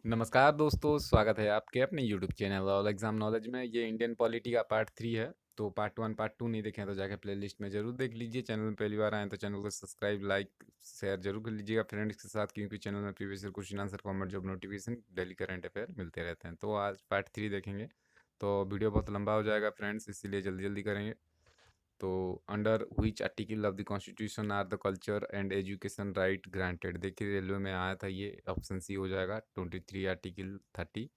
नमस्कार दोस्तों, स्वागत है आपके अपने YouTube channel all exam knowledge में। ये इंडियन पॉलिटी का पार्ट 3 है। तो पार्ट 1 पार्ट 2 नहीं देखें तो जाके प्लेलिस्ट में जरूर देख लीजिए। चैनल में पहली बार आए तो चैनल को सब्सक्राइब लाइक शेयर जरूर कर लीजिएगा फ्रेंड्स के साथ, क्योंकि चैनल में previous year question answer format job notification daily current affair मिलते रहते हैं। तो आज पार्ट 3 देखेंगे तो वीडियो बहुत लंबा हो जाएगा फ्रेंड्स, इसीलिए जल्दी जल्दी करेंगे। तो under which article of the constitution are the culture and education right granted. देखिए रेलवे में आया था, ये ऑप्शन सी हो जाएगा 23 आर्टिकल 30।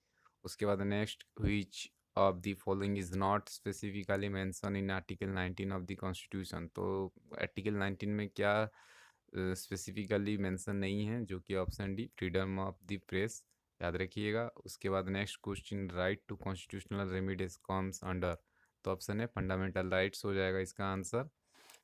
उसके बाद next, which of the following is not specifically mention in article 19 of the constitution. तो आर्टिकल 19 में क्या स्पेसिफिकली मेंशन नहीं है, जो कि option D freedom of the press, याद रखिएगा। उसके बाद next question, right to constitutional remedies comes under. तो ऑप्शन है फंडामेंटल राइट्स हो जाएगा इसका आंसर।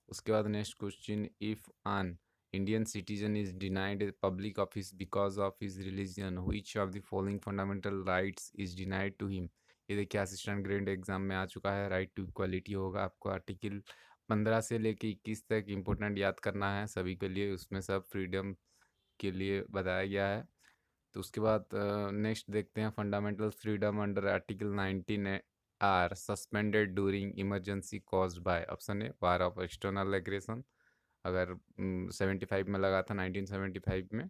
उसके बाद next question, if an Indian citizen is denied a public office because of his religion, which of the following fundamental rights is denied to him. ये देखिए assistant grade exam में आ चुका है। राइट टू इक्वालिटी होगा, आपको article 15 से लेके 21 तक इंपॉर्टेंट याद करना है सभी के लिए, उसमें सब फ्रीडम के लिए बताया गया है। तो उसके बाद नेक्स्ट देखते हैं, fundamental freedom under article 19 are suspended during emergency caused by. Option A war of external aggression. अगर 75 में लगा था 1975 में,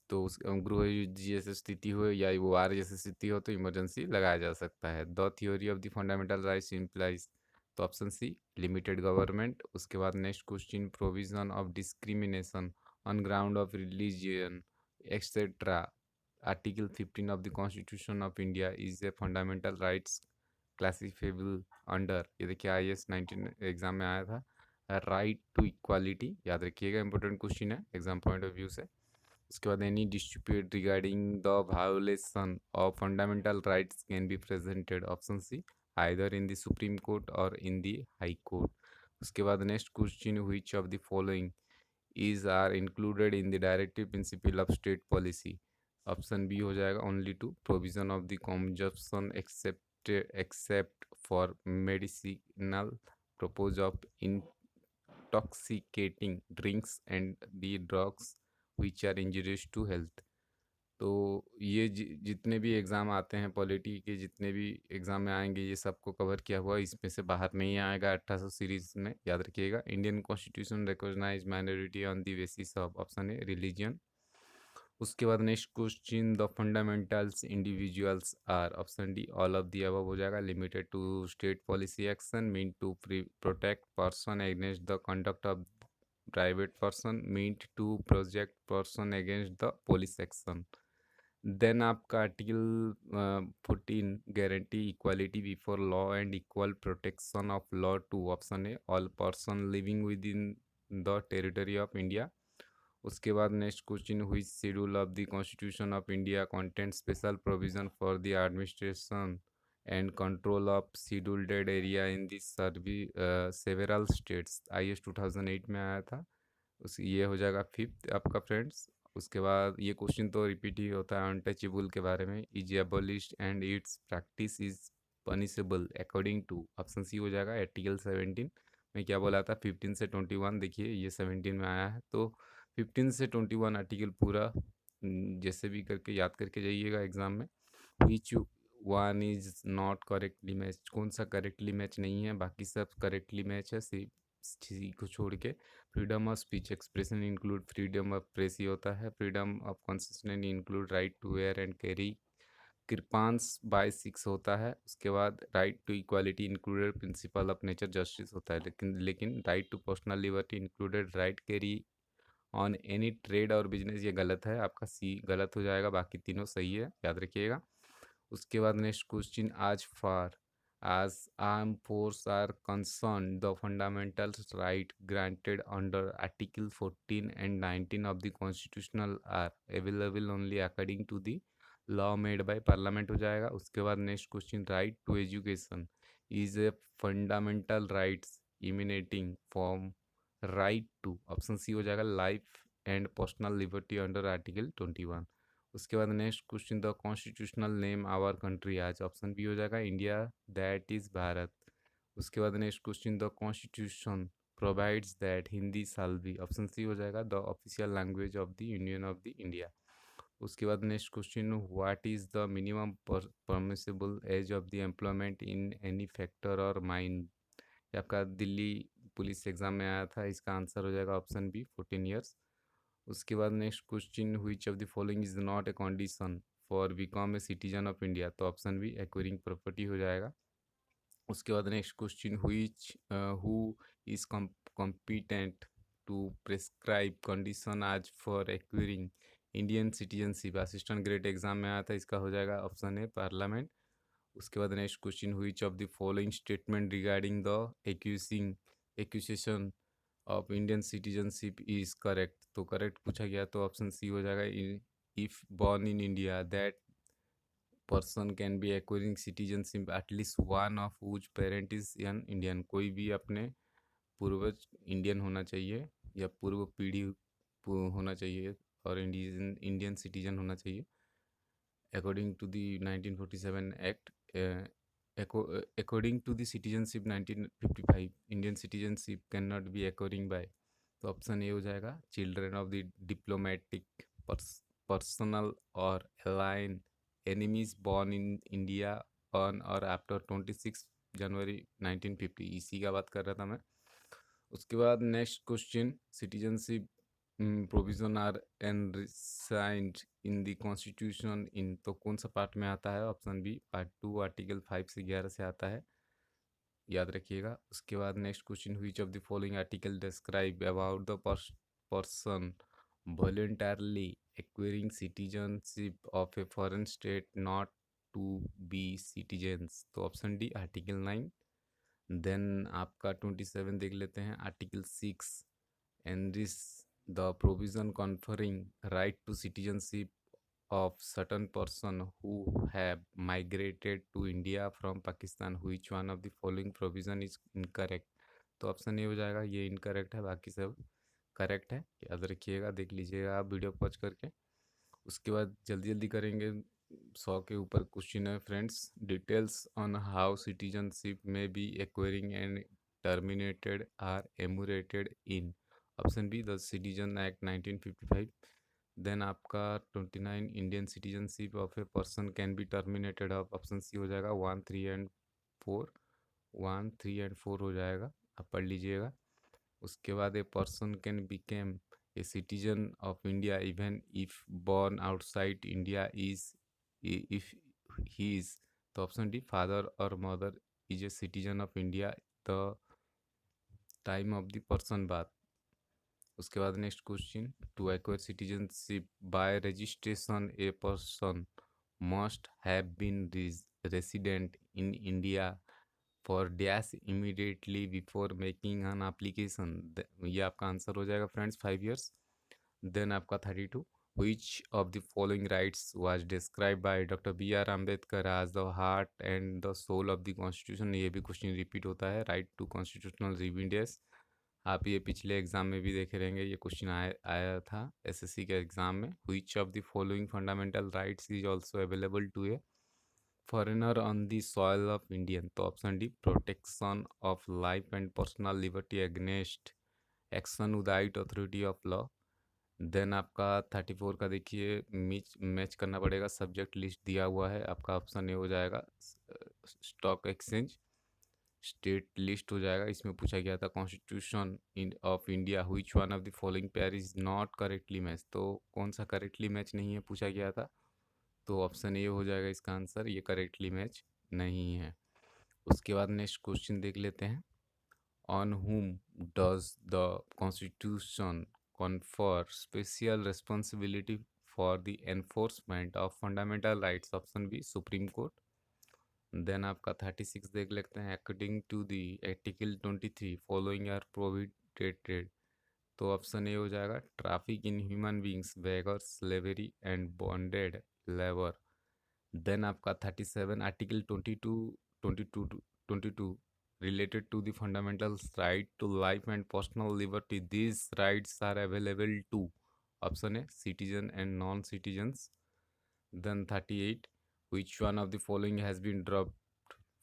तो उस गृह युद्ध जैसी स्थिति हो या वो वार जैसी स्थिति हो तो इमरजेंसी लगाया जा सकता है। The theory of the fundamental rights implies. तो ऑप्शन सी लिमिटेड गवर्नमेंट। उसके बाद next question, provision of discrimination on ground of religion etcetera. Article 15 of the constitution of India is a fundamental rights classifiable under. ये देखिए IAS 19 exam में आया था। Right to equality, याद रखिएगा, important question है एग्जाम पॉइंट ऑफ व्यू से। उसके बाद any dispute regarding the violation of fundamental rights can be presented. Option C either in the supreme court और इन द हाई कोर्ट। उसके बाद next question, which of the following is are included in the directive principle of state policy. Option B हो जाएगा only to provision of the consumption except for medicinal purpose of intoxicating drinks and the drugs which are injurious to health. तो ये जितने भी exam आते हैं polity के, जितने भी एग्ज़ाम में आएंगे, ये सबको कवर किया हुआ, इसमें से बाहर नहीं आएगा 1800 सीरीज में, याद रखिएगा। Indian constitution recognise minority on the basis of, option है रिलीजन। उसके बाद next question, the fundamentals individuals are. Option D all of the above हो जाएगा। Limited to state policy action, mean to protect person against the conduct of private person, mean to project person against the police action. Then आपका article 14, guarantee equality before law and equal protection of law to. Option है all person living with in the territory of India. उसके बाद next question, हुई schedule of the constitution of India content special provision for the administration and control of scheduled area in the several states. IAS 2008 में आया था। उस ये हो जाएगा फिफ्थ आपका फ्रेंड्स। उसके बाद ये क्वेश्चन तो रिपीट ही होता है, अनटचेबल के बारे में, is abolished and its practice is punishable according to. Option C हो जाएगा आर्टिकल 17 में। क्या बोला था 15 से 21, देखिए ये 17 में आया है। तो 15 से 21 आर्टिकल पूरा जैसे भी करके याद करके जाइएगा एग्जाम में। Which one is not correctly match, कौन सा करेक्टली मैच नहीं है, बाकी सब करेक्टली मैच है, सिर्फ सी को छोड़ के। Freedom of speech expression include freedom of press ही होता है। Freedom of constitution include right to wear and carry kirpans by 6 होता है। उसके बाद right to equality included principle of nature justice होता है, लेकिन right to personal liberty included right carry on any trade और बिजनेस, ये गलत है, आपका सी गलत हो जाएगा, बाकी तीनों सही है, याद रखिएगा। उसके बाद नेक्स्ट क्वेश्चन, आज फार as armed force are concerned, the fundamental right granted under Article 14 and 19 of the Constitutional are available only according to the law made by Parliament हो जाएगा। उसके बाद next question, right to education is a fundamental rights emanating from right to. Option C हो जाएगा life and personal liberty under article 21। उसके बाद next question, the constitutional name our country आज। Option B हो जाएगा इंडिया, दैट इज भारत। उसके बाद next question, the constitution provides that Hindi shall be. Option C हो जाएगा the official language of the union of the India. उसके बाद next question, what is the minimum permissible age of the employment in any factory और mine. ये आपका Delhi police exam में आया था, इसका आंसर हो जाएगा ऑप्शन बी 14 ईयर्स। उसके बाद next question, which of the following is not a condition for become a citizen of India. तो ऑप्शन बी एक्वायरिंग प्रॉपर्टी हो जाएगा। उसके बाद next question, which who is competent to prescribe condition as for acquiring Indian citizenship. Assistant grade exam में आया था, इसका हो जाएगा ऑप्शन ए पार्लियामेंट। उसके बाद next question, which of the following statement regarding the acquisition of Indian citizenship is correct. तो correct पूछा गया तो ऑप्शन सी हो जाएगा, if born in India that person can be acquiring citizenship at least one of whose parent is an Indian. कोई भी अपने पूर्वज इंडियन होना चाहिए या पूर्व पीढ़ी होना चाहिए और इंडियन इंडियन सिटीजन होना चाहिए। According to the 1947 act, according to the citizenship 1955 Indian citizenship can not be acquiring by. तो ऑप्शन ए हो जाएगा, children of the diplomatic personal और alien enemies born in India on और after 26 January 1950, इसी का बात कर रहा था मैं। उसके बाद next question, citizenship provision are enshrined in the constitution in. तो कौन सा पार्ट में आता है, ऑप्शन बी पार्ट 2 आर्टिकल 5 से 11 से आता है, याद रखिएगा। उसके बाद next question, which of the following article describe about the person voluntarily acquiring citizenship of a foreign state not to be citizens। तो ऑप्शन डी आर्टिकल 9। देन आपका 27 देख लेते हैं, article 6 and this the provision conferring right to citizenship of certain person who have migrated to India from Pakistan, which one of the following provision is incorrect। तो option A हो जाएगा, ये incorrect है, बाकी सब करेक्ट है, याद रखिएगा, देख लीजिएगा आप वीडियो पॉज करके। उसके बाद जल्दी जल्दी करेंगे, 100 के ऊपर क्वेश्चन है friends. Details on how citizenship may be acquiring and terminated are enumerated in. Option B the citizen act 1955। Then आपका 29, Indian citizenship of a person can be terminated of. Option C हो जाएगा 1 3 and 4, 1 3 and 4 हो जाएगा, आप पढ़ लीजिएगा। उसके बाद a person can become a citizen of India even if born outside India is if he is. तो ऑप्शन डी फादर और mother is a citizen of India the time of the person बात। उसके बाद next question, to acquire citizenship by registration a person must have been resident in India for dash immediately before making an application. ये आपका answer हो जाएगा friends, 5 years. Then आपका 32, which of the following rights was described by doctor B R Ambedkar as the heart and the soul of the constitution। ये भी question repeat होता है, right to constitutional रिविडेंस। आप ये पिछले एग्जाम में भी देखे रहेंगे, ये क्वेश्चन आया था एसएससी के एग्जाम में। which of the following fundamental rights is also available to a foreigner on the soil of Indian। तो option D protection of life and personal liberty against action without authority of law. Then आपका 34 का देखिए, match करना पड़ेगा, subject list दिया हुआ है आपका, ऑप्शन ए हो जाएगा स्टॉक एक्सचेंज स्टेट लिस्ट हो जाएगा। इसमें पूछा गया था constitution of India which one of the following pair is not correctly match. तो कौन सा करेक्टली मैच नहीं है पूछा गया था, तो ऑप्शन ए हो जाएगा इसका आंसर, ये करेक्टली मैच नहीं है। उसके बाद नेक्स्ट क्वेश्चन देख लेते हैं, on whom does the constitution confer special responsibility for the enforcement of fundamental rights। Option B supreme court. Then आपका 36 देख लेते हैं, according to the article 23 following are prohibited. तो ऑप्शन ए हो जाएगा traffic in human beings, beggars, slavery and bonded labour. Then आपका 37, article 22 related to the fundamental right to life and personal liberty, these rights are available to option A citizen and non-citizens। Then 38, which one of the following has been dropped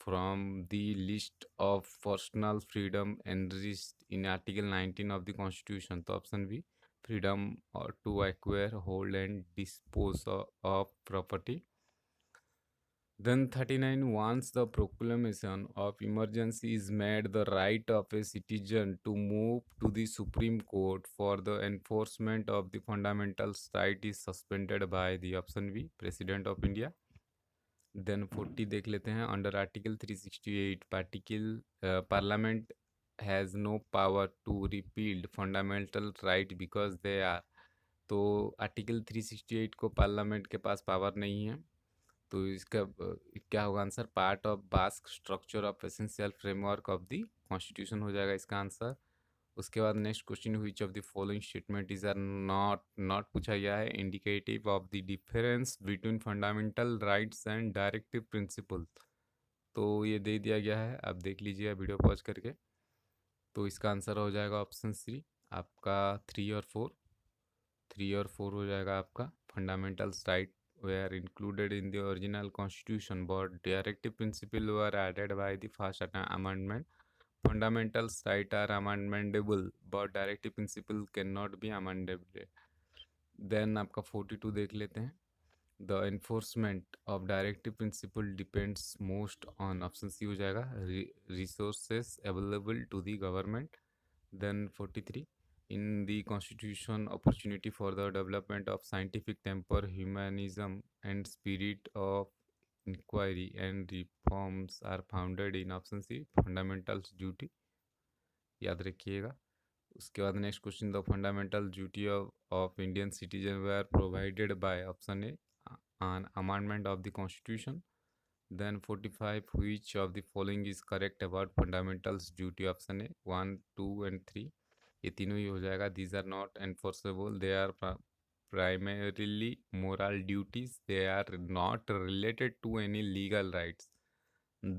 from the list of personal freedom enriched in article 19 of the constitution। तो option B freedom or to acquire, hold and dispose of property. Then 39, once the proclamation of emergency is made, the right of a citizen to move to the Supreme Court for the enforcement of the fundamental right is suspended by the option B, President of India. Then 40 देख लेते हैं. Under Article 368, Parliament has no power to repeal fundamental right because they are. तो article 368 को parliament के पास power नहीं है. तो इसका क्या होगा answer? Part of basic structure of essential framework of the constitution हो जाएगा इसका आंसर. उसके बाद next question, which of the following statement is are not पूछा गया है. Indicative of the difference between fundamental rights and directive principle. तो ये दे दिया गया है, आप देख लीजिए वीडियो पॉज करके. तो इसका आंसर हो जाएगा ऑप्शन सी आपका 3 और 4 हो जाएगा आपका. Fundamental right were included in the original constitution but directive principle were added by the first amendment. Fundamental rights are amendable but directive principle cannot be amendable. Then आपका 42 देख लेते हैं. The enforcement of directive principle depends most on option C हो जाएगा, resources available to the government. Then 43, in the constitution, opportunity for the development of scientific temper, humanism and spirit of inquiry and reforms are founded in option C, fundamental duty. याद रखिएगा. उसके बाद next question, the fundamental duty of Indian citizen were are provided by option A on amendment of the constitution. Then 45, which of the following is correct about fundamentals duty? Option A 1, 2 and 3. ये तीनों ही हो जाएगा. These are not enforceable. They are primarily moral duties. They are not related to any legal rights.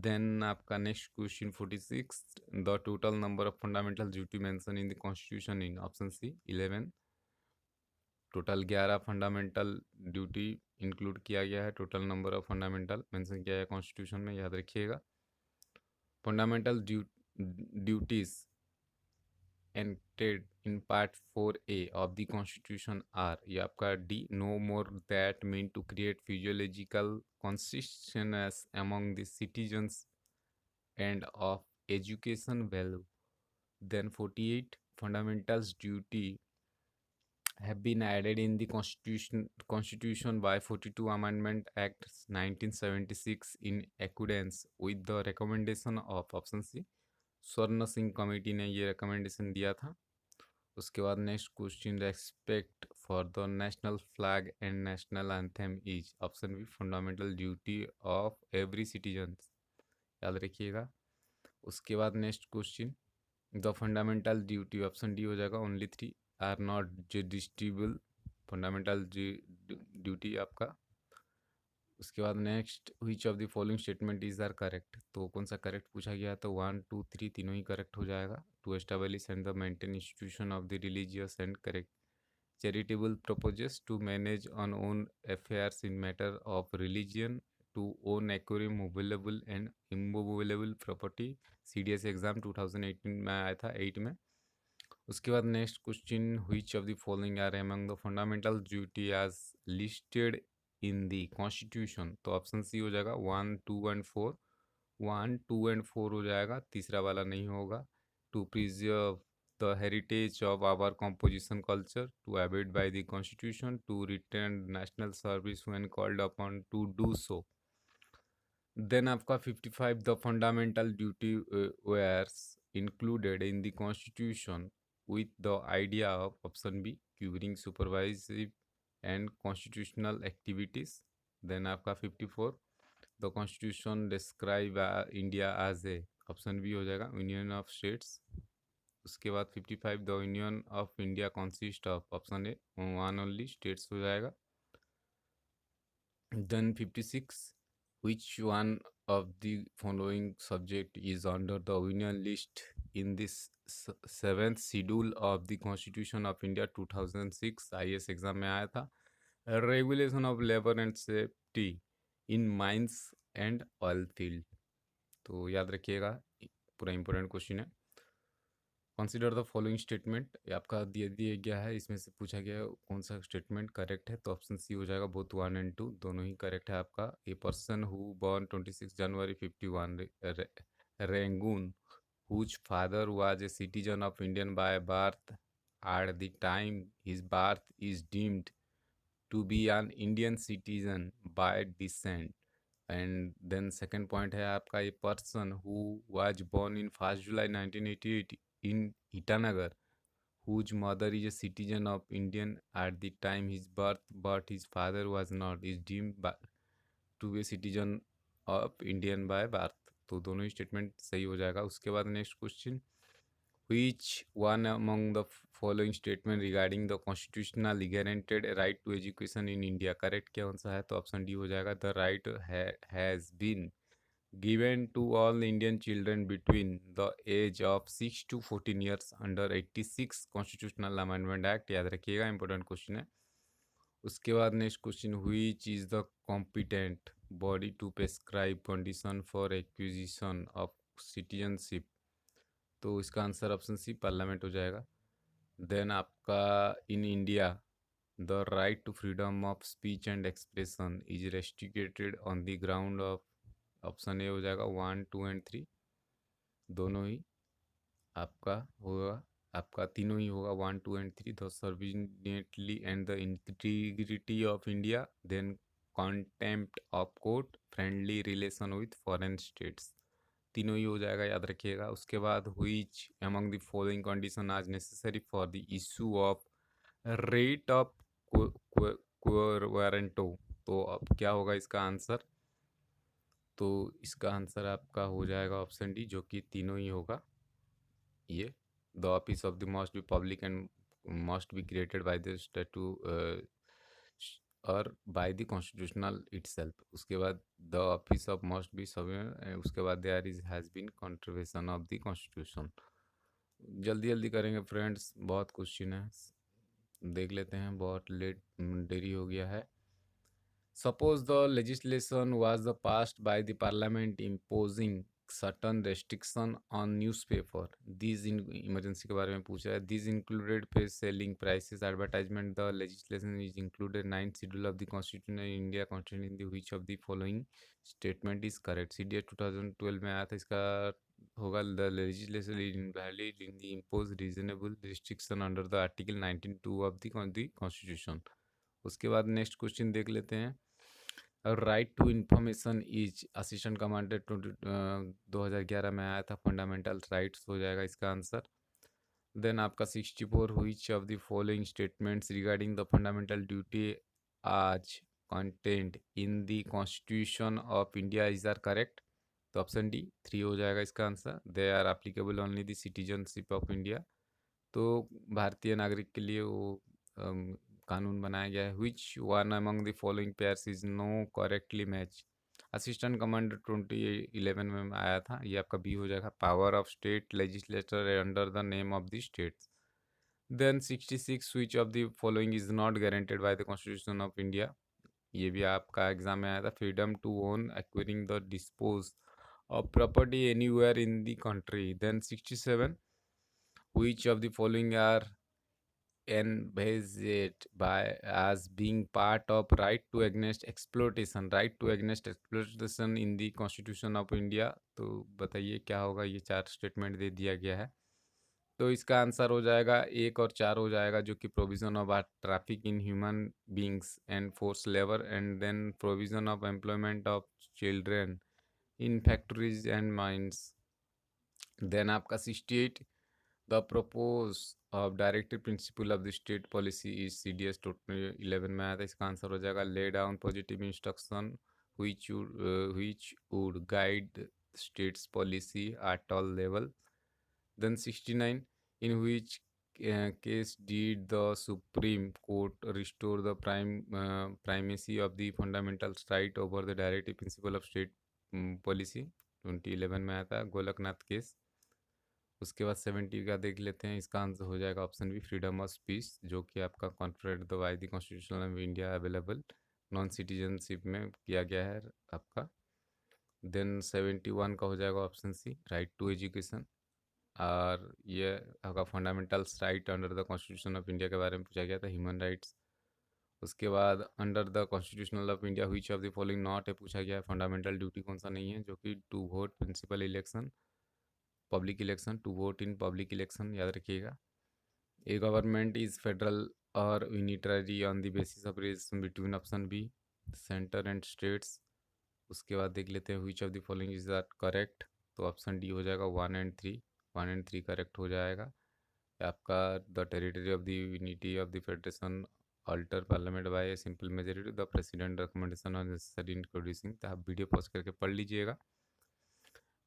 Then आपका next question 46, the total number of fundamental duty mentioned in the constitution in option C 11. Total 11 fundamental duty include किया गया है. Total number of fundamental mention किया है constitution में, याद रखिएगा. Fundamental duties entered in part 4A of the constitution are, ये आपका D, no more that mean to create physiological consistence among the citizens and of education value. Then 48, fundamentals duty have been added in the constitution by 42 Amendment Act 1976 in accordance with the recommendation of option C Swaran Singh committee ने ये recommendation दिया था. उसके बाद next question, respect for the national flag and national anthem is option B fundamental duty of every citizen, याद रखिएगा. उसके बाद next question, the fundamental duty option D हो जाएगा only 3 are not justiciable, fundamental duty आपका. उसके बाद next, which of the following statement is are correct. तो कौन सा करेक्ट पूछा गया, तो 1, 2, 3 तीनों ही करेक्ट हो जाएगा. To establish and the maintain institution of the religious and correct charitable purposes to manage on own affairs in matter of religion to own aquarium movable and immovable property. CDS exam 2018 में आया था 8 में. उसके बाद next question, which of the following are among the fundamental duty as listed in the constitution. तो option C हो जाएगा 1, 2 and 4. 1, 2 and 4 हो जाएगा, तीसरा वाला नहीं होगा. To preserve the heritage of our composition culture, to abide by the constitution, to return national service when called upon to do so. Then आपका 55, the fundamental duty were included in the constitution with the idea of option B covering supervisory and constitutional activities. Then आपका 54, the constitution describe India as a, option B हो जाएगा union of states. उसके बाद 55, the union of India consist of, option A 1 only states हो जाएगा. Then 56, which one of the following subject is under the union list in this 7th schedule of the constitution of India 2006. IAS exam में आया था. Regulation of labour and safety in mines and oil field. तो याद रखिएगा, पूरा important question है. Consider the following statement, ये आपका दिया दिया गया है, इसमें से पूछा गया है कौन सा स्टेटमेंट करेक्ट है, तो ऑप्शन सी हो जाएगा, बोथ 1 and 2 दोनों ही करेक्ट है आपका। A person who born 26 January 51 रेंगून whose father was a citizen of Indian by birth at the time his birth is deemed to be an Indian citizen by descent. And then second point है आपका, a person who was born in 1st July 1988 in Itanagar whose mother is a citizen of Indian at the time his birth but his father was not, is deemed to be a citizen of Indian by birth। तो दोनों ही statement सही हो जाएगा। उसके बाद next question, which one among the following statement regarding the constitutionally guaranteed right to education in India correct क्या कौन सा है, तो ऑप्शन डी हो जाएगा, the right has been given to all Indian children between the age of 6 to 14 years under 86 Constitutional Amendment Act, याद रखिएगा, important question है। उसके बाद next question, which is the competent body to prescribe condition for acquisition of citizenship, तो इसका answer option C parliament हो जाएगा। Then आपका, in India the right to freedom of speech and expression is restricted on the ground of, option A हो जाएगा 1, 2 and 3 दोनों ही आपका होगा, आपका तीनों ही होगा 1, 2 and 3, the sovereignty and the integrity of India, then contempt of court, friendly relation with foreign states, तीनों ही हो जाएगा, याद रखिएगा। उसके बाद, which among the following condition as necessary for the issue of writ of warranto, तो अब क्या होगा इसका आंसर, तो इसका आंसर आपका हो जाएगा ऑप्शन डी, जो कि तीनों ही होगा। ये the office of the must be public and must be created by the statute और बाय द कॉन्स्टिट्यूशनल इटसेल्फ। उसके बाद the office of must be सब, उसके बाद there is has been contribution of the constitution. जल्दी जल्दी करेंगे friends, बहुत क्वेश्चन है, देख लेते हैं, बहुत लेट देरी हो गया है। Suppose the legislation was passed by the parliament imposing certain restriction on newspaper. These in emergency के बारे में पूछा है। These included press selling prices, advertisement. The legislation is included 9th schedule of the Constitution of India containing the which of the following statement is correct. CDS 2012 में आया था, इसका होगा the legislation is invalid in the imposed reasonable restriction under the article 19(2) of the Constitution। उसके बाद next question देख लेते हैं, right to information is assistant commander 2011 में आया था, फंडामेंटल राइट्स हो जाएगा इसका आंसर। देन आपका 64, which of the following statements regarding the fundamental duty as contained in the constitution of India is are correct, तो ऑप्शन डी 3 हो जाएगा इसका answer, they are applicable only the citizenship of India, तो भारतीय नागरिक के लिए वो कानून बनाया गया है। Which one among the following pairs is no correctly match, assistant commander 2011 में आया था, ये आपका बी हो जाएगा, power of state legislature under the name of the states. Then 66, which of the following is not guaranteed by the constitution of India, ये भी आपका एग्जाम में आया था, freedom to own acquiring the dispose of property anywhere in the country. Then 67, which of the following are envisaged by as being part of right to against exploitation, right to against exploitation in the constitution of India, तो बताइए क्या होगा, ये 4 statement दे दिया गया है, तो इसका आंसर हो जाएगा 1 और 4 हो जाएगा, जो कि provision of traffic in human beings and force labour, and then provision of employment of children in factories and mines. Then आपका 68, the purpose of directive principle of the state policy is CDS 2011 में आया था, इसका answer हो जाएगा, lay down positive instruction which would guide state's policy at all level। Then 69, in which case did the Supreme Court restore the primacy of the fundamental right over the directive principle of state policy, 2011 में आया था, Golaknath case. उसके बाद 70 का देख लेते हैं, इसका आंसर हो जाएगा option B, freedom of speech, जो कि आपका conferred the by the constitution of India available non citizenship में किया गया है आपका। देन 71 का हो जाएगा option C, right to education. और ये होगा fundamentals right under the constitution of India के बारे में पूछा गया था, ह्यूमन राइट्स। उसके बाद under the constitutional of India which of the following not है पूछा गया है, फंडामेंटल ड्यूटी कौन सा नहीं है, जो कि to vote principle election, public election, to vote in public election, याद रखिएगा। ए गवर्नमेंट इज फेडरल और unitary on the basis of relation between, option B, centre and states. उसके बाद देख लेते हैं which of the following is that correct, तो option D हो जाएगा 1 एंड 3, 1 एंड 3 करेक्ट हो जाएगा। आपका the territory of the unity of the federation alter parliament by a simple majority, the president recommendation on necessary introducing, तो आप video pause करके पढ़ लीजिएगा।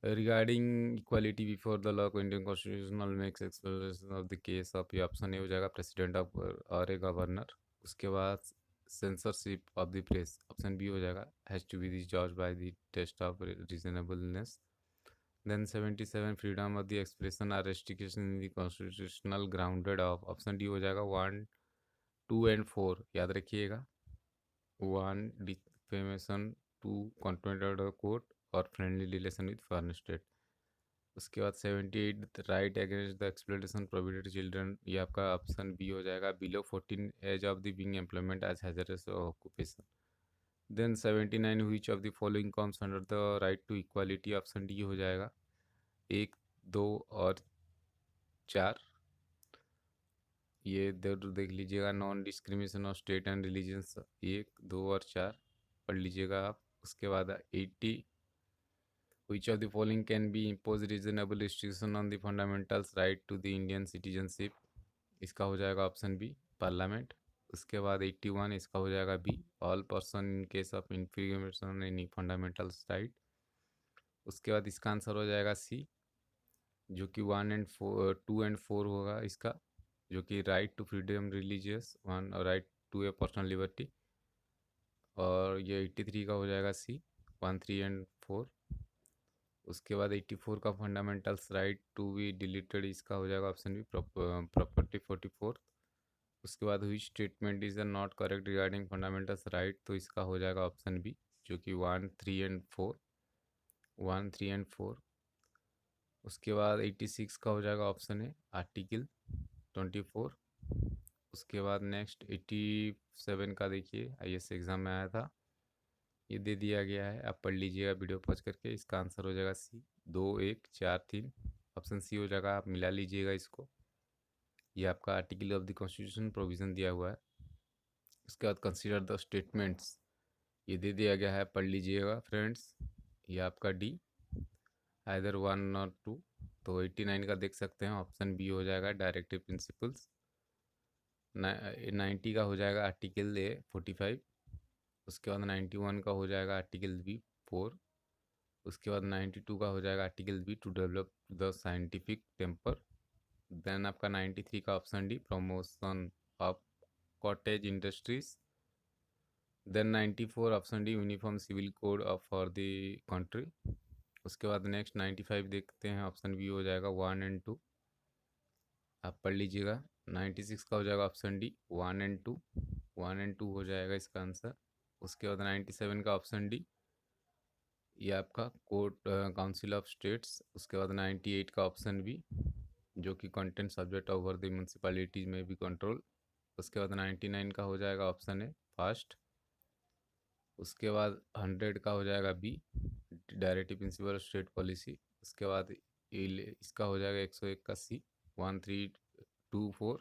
Regarding equality before the law, Indian constitutional makes explanation of the case of, ये option A हो जाएगा president of और a governor. उसके बाद censorship of the press, option B हो जाएगा हैज़ टू बी जज by the test of reasonableness. Then 77 freedom of the expression are restriction in the constitutional grounded of, option D हो जाएगा 1, 2 and 4, याद रखिएगा। 1 defamation, 2 contempt of court और friendly relation with foreign state. उसके बाद 78 right against the exploitation prohibited children, ये आपका option B हो जाएगा below 14 age of the being employment as hazardous occupation. Then 79 which of the following comes under the right to equality, option D हो जाएगा 1, 2 और 4, ये देख लीजिएगा। Non discrimination of state and religions 1, 2 और 4 पढ़ लीजिएगा आप। उसके बाद 80 which of the following can be impose reasonable restriction on the fundamentals right to the Indian citizenship, इसका हो जाएगा ऑप्शन बी पार्लियामेंट। उसके बाद 81 इसका हो जाएगा B all person in case of information in fundamentals right. उसके बाद इसका आंसर हो जाएगा सी, जो कि 1 एंड 4, 2 एंड 4 होगा इसका, जो कि राइट टू फ्रीडम रिलीजियस, 1 और right to a personal liberty. और ये 83 का हो जाएगा सी, 1, 3 एंड 4। उसके बाद 84 का fundamentals right to be deleted, इसका हो जाएगा ऑप्शन बी प्रॉपर्टी 44। उसके बाद हुई statement is not correct regarding fundamentals right, तो इसका हो जाएगा ऑप्शन बी, जो कि 1, 3 एंड 4, 1, 3 एंड 4। उसके बाद 86 का हो जाएगा ऑप्शन ए आर्टिकल 24। उसके बाद नेक्स्ट 87 का देखिए IAS एग्ज़ाम में आया था, ये दे दिया गया है, आप पढ़ लीजिएगा वीडियो पॉज करके। इसका आंसर हो जाएगा सी, 2, 1, 4, 3, ऑप्शन सी हो जाएगा, आप मिला लीजिएगा इसको। ये आपका article of the constitution provision दिया हुआ है। उसके बाद कंसीडर द स्टेटमेंट्स, ये दे दिया गया है, पढ़ लीजिएगा फ्रेंड्स। ये आपका डी आइदर 1 और 2, तो 89 का देख सकते हैं, ऑप्शन बी हो जाएगा डायरेक्टिव प्रिंसिपल्स। 90 का हो जाएगा आर्टिकल ए 45। उसके बाद 91 का हो जाएगा आर्टिकल बी 4। उसके बाद 92 का हो जाएगा article B to develop the scientific temper. Then आपका 93 का option D promotion of cottage industries. Then 94 option D uniform civil code of for the country. उसके बाद नेक्स्ट 95 देखते हैं, ऑप्शन बी हो जाएगा 1 एंड 2, आप पढ़ लीजिएगा। 96 का हो जाएगा ऑप्शन डी 1 एंड 2, 1 एंड 2 हो जाएगा इसका आंसर। उसके बाद 97 का ऑप्शन डी, ये आपका कोर्ट काउंसिल ऑफ स्टेट्स। उसके बाद 98 का ऑप्शन बी, जो कि content subject over the municipalities में भी कंट्रोल। उसके बाद 99 का हो जाएगा ऑप्शन ए फर्स्ट। उसके बाद 100 का हो जाएगा B directive principle state policy. उसके बाद इसका हो जाएगा 101 का सी, 1, 3, 2, 4,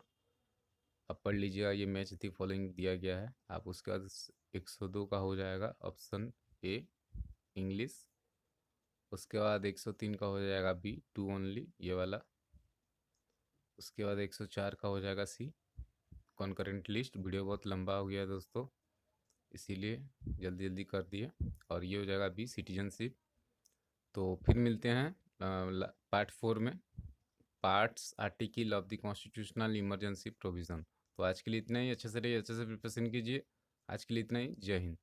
अब पढ़ लीजिएगा। ये मैच थी फॉलोइंग दिया गया है आप। उसके बाद 102 का हो जाएगा ऑप्शन ए इंग्लिश। उसके बाद 103 का हो जाएगा बी 2 ओनली, ये वाला। उसके बाद 104 का हो जाएगा सी कॉन्करेंट लिस्ट। वीडियो बहुत लंबा हो गया दोस्तों, इसीलिए जल्दी जल्दी कर दिए। और ये हो जाएगा बी सिटीजनशिप। तो फिर मिलते हैं पार्ट 4 में, parts article of the constitutional emergency provision. तो आज के लिए इतना ही, अच्छे से रहिए, अच्छे से प्रिपरेशन कीजिए। आज के लिए इतना ही, जय हिंद।